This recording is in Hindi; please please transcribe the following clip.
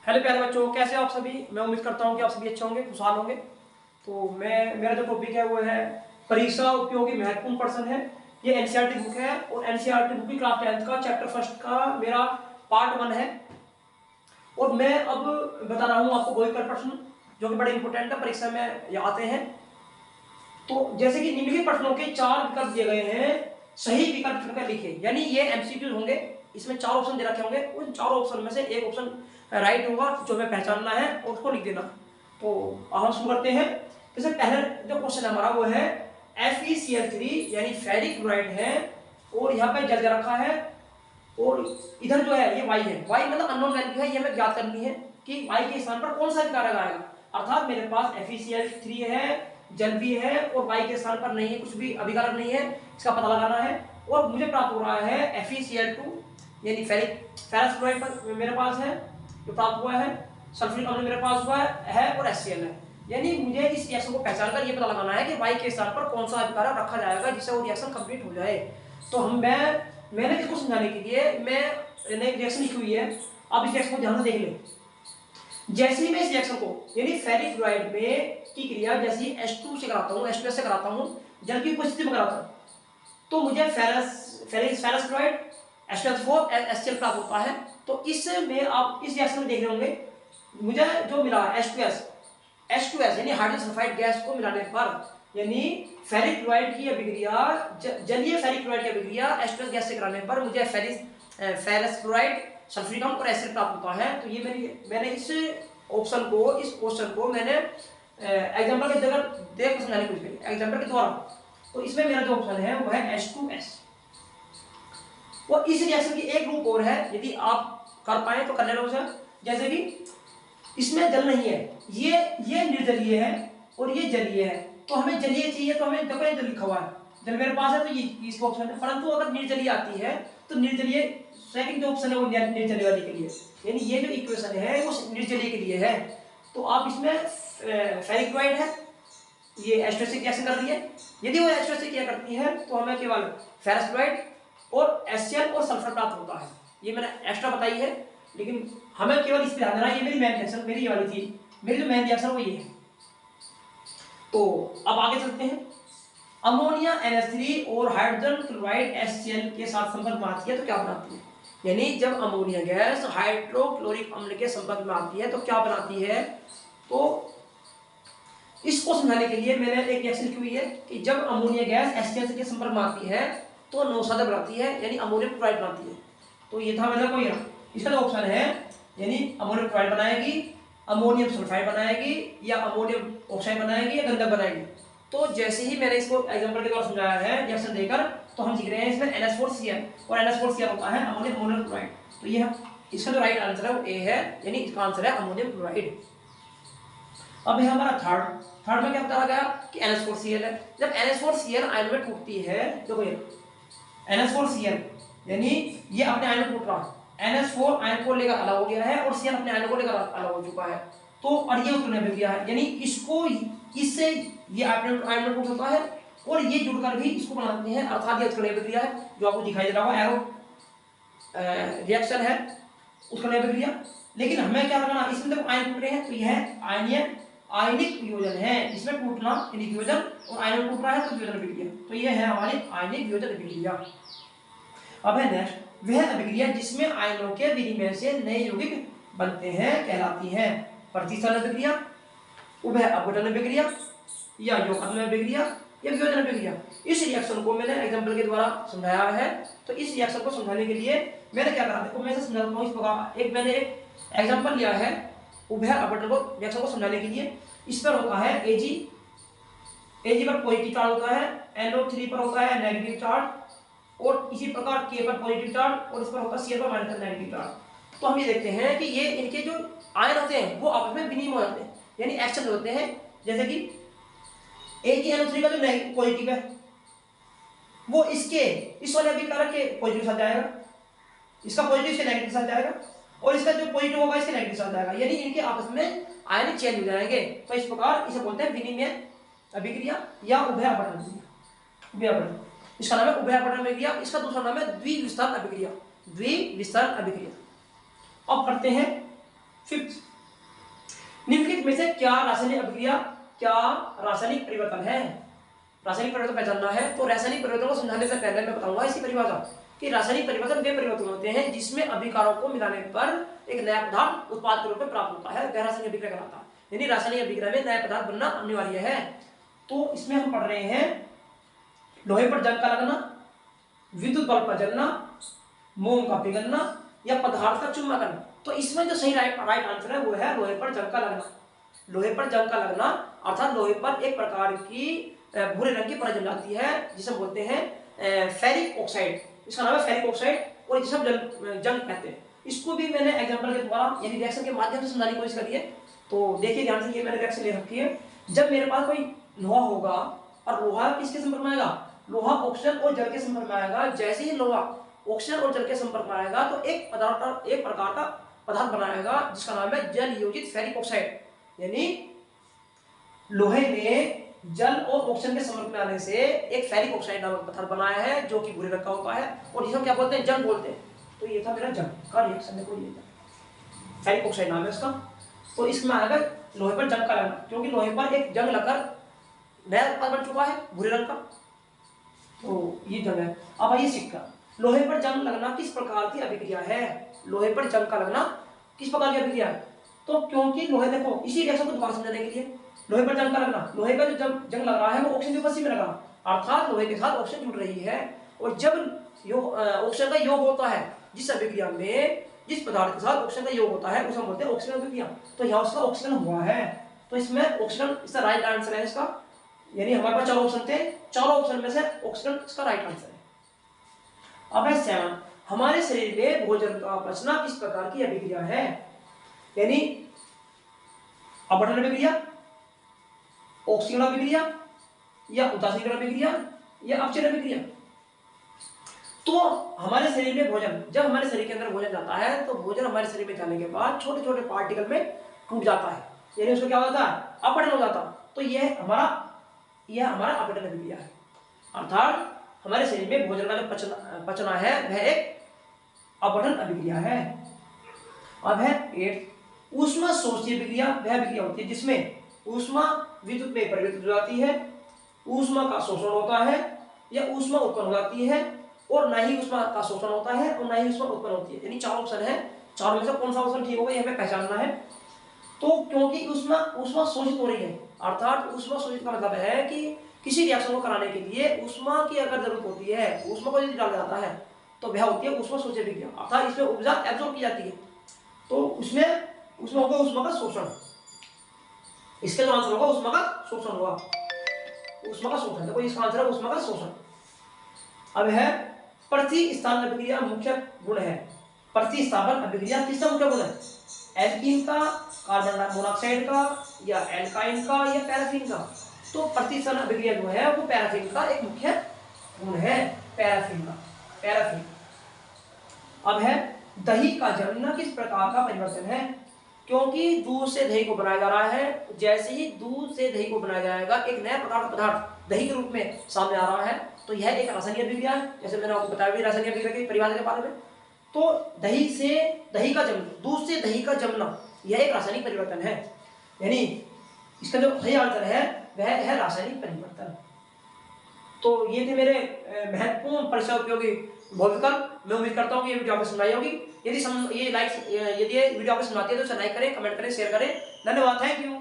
हेलो प्यारे बच्चों, कैसे हो आप सभी। मैं उम्मीद करता हूँ कि आप सभी अच्छे होंगे, खुशहाल होंगे। तो मेरा जो टॉपिक है वो है परीक्षा उपयोगी महत्वपूर्ण प्रश्न है। ये एनसीईआरटी बुक है और एनसीईआरटी बुक की क्लास 10th का चैप्टर फर्स्ट का मेरा पार्ट 1 है। और मैं अब बता रहा हूँ आपको वही प्रश्न जो कि बड़े इंपॉर्टेंट है, परीक्षा में ये आते हैं। तो जैसे कि निम्नलिखित प्रश्नों के 4 विकल्प दिए गए हैं, सही विकल्प चुनकर लिखे। यानी ये एमसीक्यू होंगे, इसमें 4 ऑप्शन दे रखे होंगे, उन 4 ऑप्शन में से एक ऑप्शन राइट होगा जो हमें पहचानना है और उसको लिख देना। तो हम शुरू करते हैं। जैसे पहले जो क्वेश्चन हमारा वो है FeCl3 यानी फेरिक क्लोराइड है और यहाँ पे जल रखा है और इधर जो है ये Y है। Y मतलब अननोन वैल्यू है, ये हमें ज्ञात करनी है कि Y के स्थान पर कौन सा विकारक आएगा। अर्थात मेरे पास FeCl3 है, जल भी है और Y के स्थान पर नहीं है, कुछ भी अभिकारक नहीं है, इसका पता लगाना है। और मुझे प्राप्त हो रहा है FeCl2 यानी फेरस क्लोराइड मेरे पास है जो प्राप्त हुआ है, सल्फ्यूरिक अम्ल मेरे पास हुआ है और HCl है। यानी मुझे इस रिएक्शन को पहचान कर ये पता लगाना है कि Y के स्थान पर कौन सा अभिकारक रखा जाएगा जिससे वो रिएक्शन कंप्लीट हो जाए। तो मैंने इसको समझाने के लिए मैंने एक रिएक्शन लिखी हुई है। आप इस रिएक्शन को ध्यान से देख लें। जैसे ही मैं इस रिएक्शन को यानी फेरिक क्लोराइड में की क्रिया जैसे ही H2 से कराता हूँ, H2S से कराता हूँ, जल की उपस्थिति में कराता हूँ, तो मुझे फेरस क्लोराइड H2S4 HCl प्राप्त होता है। तो इसमें आप इस रिएक्शन में देख रहे होंगे मुझे जो मिला H2S यानी हाइड्रोजन सल्फाइड गैस को मिलाने पर यानी फेरिक क्लोराइड की अभिक्रिया जलीय फेरिक क्लोराइड की अभिक्रिया H2S गैस से कराने पर मुझे फेरस क्लोराइड, सल्फ्यूरिक अम्ल और एसिड प्राप्त होता है। तो ये मैंने इस क्वेश्चन को मैंने एग्जांपल के जगह देख समझाने की कोशिश की, एग्जांपल के द्वारा। तो इसमें मेरा जो ऑप्शन है वो है H2S। और इस रिएक्शन की एक रूप और है, यदि आप कर पाए तो कर लेना उसे। जैसे कि इसमें जल नहीं है, ये निर्जलीय है और ये जलीय है। तो हमें जलीय चाहिए, तो हमें देखो जल लिखा हुआ है, जल मेरे पास है तो ये इसका ऑप्शन है। परंतु अगर निर्जलीय आती है तो निर्जलीय सेकंड जो ऑप्शन है वो निर्जलीय वाले के लिए, यानी ये जो इक्वेशन है वो निर्जलीय के लिए है। तो आप इसमें फेरिक क्लोराइड है, ये H2S से रिएक्शन कर रही है। यदि वो H2S से क्या करती है तो हमें केवल फेरस क्लोराइड और HCl और सल्फर प्राप्त होता है। ये मैंने एक्स्ट्रा बताई है, लेकिन हमें केवल इस पे ध्यान देना है। ये मेरी मेन रिएक्शन, मेरी ये वाली थी, मेरी जो मेन रिएक्शन वो ये है। तो अब आगे चलते हैं। अमोनिया NH3 और हाइड्रोजन क्लोराइड HCl के साथ संपर्क में आती है तो क्या बनाती है। यानी जब अमोनिया गैस हाइड्रोक्लोरिक अम्ल के संपर्क में आती है तो क्या बनाती है। तो इसको समझाने के लिए मैंने एक रिएक्शन लिखी हुई है कि जब अमोनिया गैस HCl के संपर्क में आती है तो नौसादा बनाती है यानी अमोनियम क्लोराइड बनाती है। तो ये था मतलब कोई इसका जो ऑप्शन है यानी अमोनियम क्लोराइड बनाएगी, अमोनियम सल्फाइड बनाएगी या अमोनियम ऑक्साइड बनाएगी या गंधक बनाएगी। तो जैसे ही मैंने इसको एग्जांपल के द्वारा समझाया है रिएक्शन देकर, तो हम सीख रहे हैं इसमें NH4Cl और NH4Cl होता है अमोनियम क्लोराइड। तो ये इसका जो राइट आंसर है वो ए है, यानी इसका आंसर है अमोनियम क्लोराइड। अब है हमारा थर्ड में क्या बताया गया कि NH4Cl है। जब NH4Cl आयन में टूटती है, देखो ये NH4Cl यानी ये अपने आयन में टूट रहा है, NH4 आयन को लेकर अलग हो गया है और Cl अपने आयन को लेकर अलग हो चुका है। तो और ये उत्पन्न अभिक्रिया है, यानी इसको इससे ये आयन में टूट होता है और ये जुड़कर भी इसको बनाते हैं, अर्थात ये उत्पन्न अभिक्रिया है जो आपको दिखाई दे रहा होगा एरो रिएक्शन है उत्पन्न अभिक्रिया। लेकिन हमें क्या करना, इसमें जब आयन टूट रहे हैं तो यह आयनिक वियोजन है, इसमें टूटना यानी वियोजन और आयन टूट रहा है तो वियोजन अभिक्रिया। तो ये है हमारी आयनिक वियोजन अभिक्रिया। अब है नेक्स्ट, वह अभिक्रिया जिसमें आयनों के विनिमय से नए यौगिक बनते हैं कहलाती है प्रतिस्थापन अभिक्रिया, उभय अपघटन अभिक्रिया या योगात्मक अभिक्रिया या वियोजन अभिक्रिया। इस रिएक्शन को मैंने एग्जांपल के द्वारा समझाया है। तो इस रिएक्शन को समझाने के लिए मैंने क्या करा, देखो मैं इसे समझाता हूं इस प्रकार। मैंने एक एग्जांपल लिया है उभय अपघटन रिएक्शन को समझाने के लिए। इस पर होता है Ag पर पॉजिटिव चार्ज होता है, NO3 पर होता है नेगेटिव चार्ज और इसी प्रकार K पर पॉजिटिव चार्ज और इस पर होता है Cl पर माइनस नेगेटिव चार्ज। तो हम ये देखते हैं कि ये इनके जो आयन होते हैं वो आपस में विनिमय होते हैं यानी एक्सचेंज होते हैं। जैसे कि AgNO3 का जो पॉजिटिव है वो इस वाले अभिकारक के पॉजिटिव साथ जाएगा, इसका पॉजिटिव इसके नेगेटिव साथ जाएगा और इसका जो पॉजिटिव होगा इसके नेगेटिव साथ जाएगा, यानी इनके आपस में आयन चेंज हो जाएंगे। तो इस प्रकार इसे बोलते हैं विनिमय अभिक्रिया या उभय अपघटन। इसका नाम है उभय अपघटन अभिक्रिया। इसका दूसरा नाम है द्विविस्तारण अभिक्रिया। अब करते हैं फिफ्थ, निम्नलिखित में से क्या रासायनिक अभिक्रिया, क्या रासायनिक परिवर्तन है? रासायनिक परिवर्तन पहचानना है तो रासायनिक परिवर्तन को समझाने से पहले मैं बताऊंगा इसकी परिभाषा कि रासायनिक परिवर्तन वे परिवर्तन होते हैं जिसमें अभिकारकों को मिलाने पर एक नया पदार्थ उत्पाद के रूप में प्राप्त होता है, वह रासायनिक अभिक्रिया कहलाता है। यानी रासायनिक अभिक्रिया में नया पदार्थ बनना अनिवार्य है। तो इसमें हम पढ़ रहे हैं लोहे पर जंग का लगना, विद्युत बल्ब का जलना, मोम का पिघलना या पदार्थ का चूरमा करना। तो इसमें जो सही राइट आंसर है वो है लोहे पर जंग का लगना। लोहे पर जंग का लगना अर्थात लोहे पर एक प्रकार की भूरे रंग की परत जम जाती है जिसे बोलते हैं फेरिक ऑक्साइड, इसका नाम है फेरिक ऑक्साइड और जिसे हम जंग कहते हैं। इसको भी मैंने एग्जांपल के द्वारा यानी रिएक्शन के माध्यम से समझाने की कोशिश करी है। तो देखिए ध्यान से, ये मैंने रिएक्शन ले रखी है। जब मेरे पास कोई लोहा होगा और लोहा किसके संपर्क में आएगा, लोहा ऑक्सीजन और जल के संपर्क में आएगा। जैसे ही लोहा ऑक्सीजन और जल के संपर्क में आएगा तो एक प्रकार का पदार्थ बनाएगा जिसका नाम है जल योजित फेरिक ऑक्साइड। यानी लोहे ने जल और ऑक्सीजन के संपर्क में आने से एक फेरिक ऑक्साइड नामक पदार्थ बनाया है जो कि भूरे रंग का होता है और जिसे हम क्या बोलते हैं, जंग बोलते हैं। तो ये था मेरा जंग का रिएक्शन, देखो ये था फेरिक ऑक्साइड नाम है इसका। तो इसमें आएगा लोहे पर जंग का लगना, क्योंकि लोहे पर एक जंग लगकर नया उत्पाद बन चुका है भूरे रंग का, तो ये जंग है। अब आइए सिक्का, लोहे पर जंग लगना किस प्रकार की अभिक्रिया है? लोहे पर जंग का लगना किस प्रकार की अभिक्रिया है? तो क्योंकि लोहे, देखो इसी रिएक्शन को दोबारा समझाने के लिए, लोहे पर जंग का लगना, लोहे का जो जंग लग रहा है वो ऑक्सीजन की उपस्थिति में लगा, अर्थात लोहे के साथ ऑक्सीजन जुड़ रही है। और जब ऑक्सीजन का योग होता है जिस अभिक्रिया में, जिस पदार्थ के साथ ऑक्सीजन का योग होता है उसे हम बोलते हैं ऑक्सीजन अभिक्रिया। तो यहाँ उसका ऑक्सीजन हुआ है, तो इसमें ऑक्सीजन इसका राइट आंसर है इसका। यानी हमारे पास 4 ऑप्शन थे, 4 ऑप्शन में से ऑक्सीजन इसका राइट आंसर है। अब है 7, हमारे शरीर में भोजन का पचना किस प्रकार की अभिक्रिया है? यानी अपघटन अभिक्रिया, ऑक्सीकरण अभिक्रिया या उदासीकरण अभिक्रिया या अपचयन अभिक्रिया। तो हमारे शरीर में भोजन, जब हमारे शरीर के अंदर भोजन जाता है तो भोजन हमारे शरीर में जाने के बाद छोटे छोटे पार्टिकल में टूट जाता है, यानी उसको क्या होता है, अपघटन हो जाता है। तो यह हमारा अपघटन अभिक्रिया है, अर्थात हमारे शरीर में भोजन का जो पचना है वह एक अपघटन अभिक्रिया है। अब है 8, ऊष्मा शोषी अभिक्रिया, वह अभिक्रिया होती है जिसमें ऊष्मा विद्युत में परिवर्तित हो जाती है, ऊष्मा का शोषण होता है या ऊष्मा उत्पन्न हो जाती है, और ना ही ऊष्मा का शोषण होता है और ना ही ऊष्मा उत्पन्न होती है। यानी 4 ऑप्शन है, 4 में से कौन सा ऑप्शन ठीक होगा ये हमें पहचानना है। तो क्योंकि ऊष्मा शोषित हो रही है, अर्थात ऊष्मा शोषित का मतलब है कि किसी रिएक्शन को कराने के लिए ऊष्मा की अगर जरूरत होती है, ऊष्मा को यदि डाला जाता है तो वह होती है ऊष्मा शोषी अभिक्रिया, अर्थात इसमें ऊर्जा एब्जॉर्ब की जाती है। तो उसमें होगा ऊष्मा का शोषण, इसका जो आंसर होगा ऊष्मा का शोषण होगा, ऊष्मा का शोषण। देखो इसका आंसर है ऊष्मा का शोषण। अब है प्रतिस्थापन अभिक्रिया मुख्य गुण है। प्रतिस्थापन अभिक्रिया किसका मुख्य गुण है? एल्कीन का, कार्बन मोनोऑक्साइड का या एल्काइन का या पैराफिन का? तो प्रतिस्थापन अभिक्रिया जो है वो पैराफिन का एक मुख्य गुण है, पैराफिन का, पैराफिन। अब है दही का जमना किस प्रकार का परिवर्तन है? क्योंकि दूध से दही को बनाया जा रहा है, जैसे ही दूध से दही को बनाया जाएगा एक नया पदार्थ दही के रूप में सामने आ रहा है, तो यह एक रासायनिक अभिक्रिया है। जैसे मैंने आपको बताया भी रासायनिक अभिक्रिया की परिभाषा के बारे में। तो दूध से दही का जमना यह एक रासायनिक परिवर्तन है, यानी इसका जो सही आंसर है वह है रासायनिक परिवर्तन। तो ये थे मेरे महत्वपूर्ण परिचय उपयोगी भौतिकल। मैं उम्मीद करता हूँ कि ये वीडियो आपको समझाई होगी। यदि ये वीडियो आपको समझाती है तो इसे लाइक करें, कमेंट करें, शेयर करें। धन्यवाद, थैंक यू।